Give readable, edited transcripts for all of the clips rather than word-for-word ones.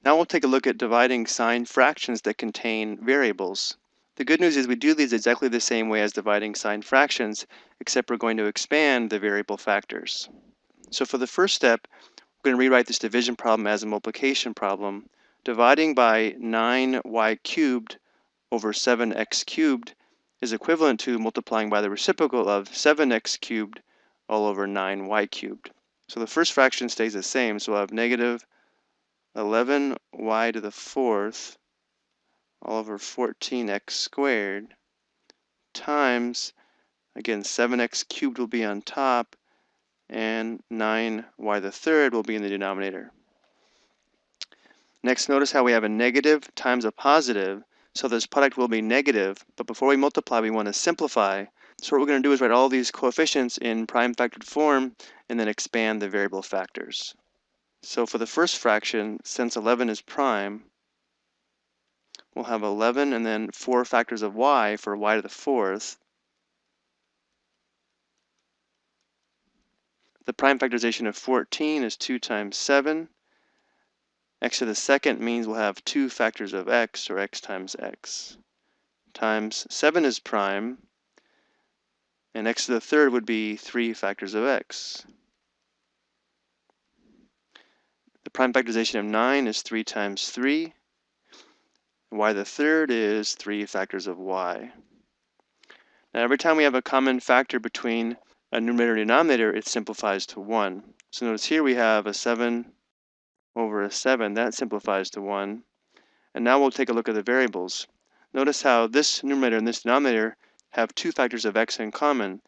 Now we'll take a look at dividing sine fractions that contain variables. The good news is we do these exactly the same way as dividing sine fractions, except we're going to expand the variable factors. So for the first step, we're going to rewrite this division problem as a multiplication problem. Dividing by 9y cubed over 7x cubed is equivalent to multiplying by the reciprocal of 7x cubed all over 9y cubed. So the first fraction stays the same, so we'll have negative 11y to the fourth all over 14x squared times, again, 7x cubed will be on top, and 9y to the third will be in the denominator. Next, notice how we have a negative times a positive, so this product will be negative, but before we multiply, we want to simplify. So what we're going to do is write all these coefficients in prime factored form and then expand the variable factors. So for the first fraction, since 11 is prime, we'll have 11 and then 4 factors of y for y to the fourth. The prime factorization of 14 is 2 times 7. X to the second means we'll have 2 factors of x, or x times x, times 7 is prime, and x to the third would be 3 factors of x. The prime factorization of 9 is 3 times 3. Y to the third is 3 factors of y. Now every time we have a common factor between a numerator and denominator, it simplifies to 1. So notice here we have a 7 over a 7. That simplifies to 1. And now we'll take a look at the variables. Notice how this numerator and this denominator have 2 factors of x in common.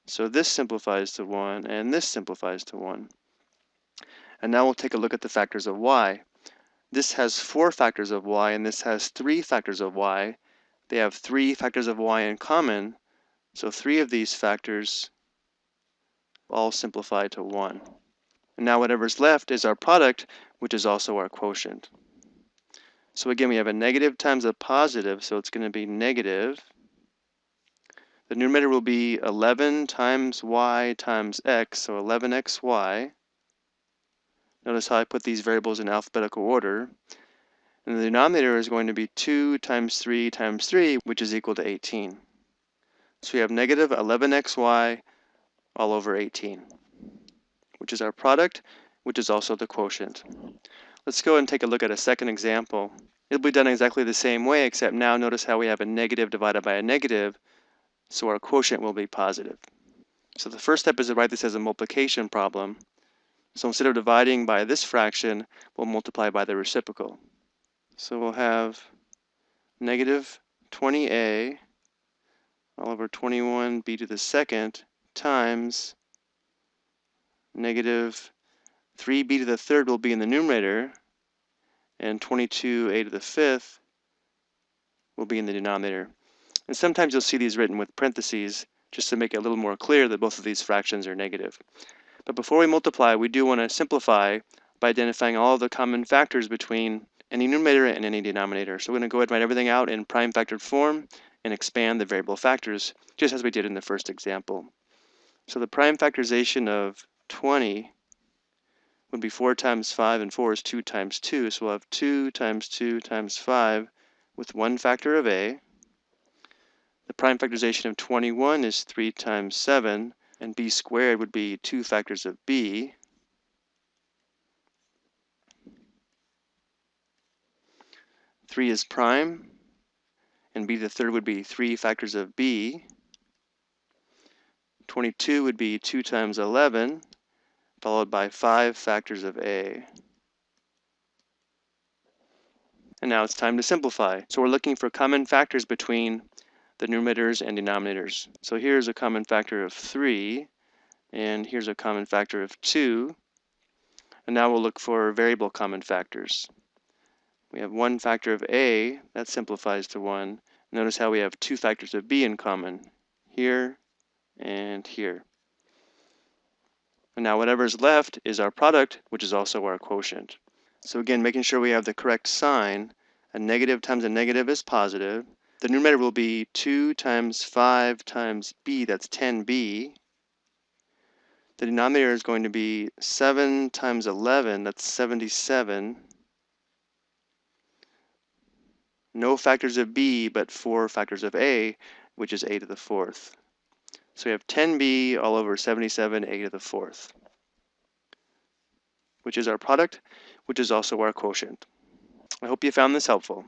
So this simplifies to 1, and this simplifies to 1. And now we'll take a look at the factors of y. This has 4 factors of y, and this has 3 factors of y. They have 3 factors of y in common, so 3 of these factors all simplify to 1. And now whatever's left is our product, which is also our quotient. So again, we have a negative times a positive, so it's going to be negative. The numerator will be 11 times y times x, so 11xy. Notice how I put these variables in alphabetical order. And the denominator is going to be 2 times 3 times 3, which is equal to 18. So we have negative 11xy all over 18, which is our product, which is also the quotient. Let's go and take a look at a second example. It'll be done exactly the same way, except now notice how we have a negative divided by a negative, so our quotient will be positive. So the first step is to write this as a multiplication problem. So instead of dividing by this fraction, we'll multiply by the reciprocal. So we'll have negative 20a all over 21b to the second times negative 3b to the third will be in the numerator, and 22a to the fifth will be in the denominator. And sometimes you'll see these written with parentheses just to make it a little more clear that both of these fractions are negative. But before we multiply, we do want to simplify by identifying all of the common factors between any numerator and any denominator. So we're going to go ahead and write everything out in prime factored form and expand the variable factors, just as we did in the first example. So the prime factorization of 20 would be 4 times 5, and 4 is 2 times 2, so we'll have 2 times 2 times 5 with 1 factor of a. The prime factorization of 21 is 3 times 7, and b squared would be 2 factors of b. Three is prime, and b to the third would be 3 factors of b. 22 would be 2 times 11, followed by 5 factors of a. And now it's time to simplify. So we're looking for common factors between the numerators and denominators. So here's a common factor of 3, and here's a common factor of 2. And now we'll look for variable common factors. We have 1 factor of a, that simplifies to 1. Notice how we have 2 factors of b in common, here and here. And now whatever's left is our product, which is also our quotient. So again, making sure we have the correct sign, a negative times a negative is positive. The numerator will be 2 times 5 times b, that's 10b. The denominator is going to be 7 times 11, that's 77. no factors of b, but 4 factors of a, which is a to the 4th. So we have 10b all over 77 a to the 4th, which is our product, which is also our quotient. I hope you found this helpful.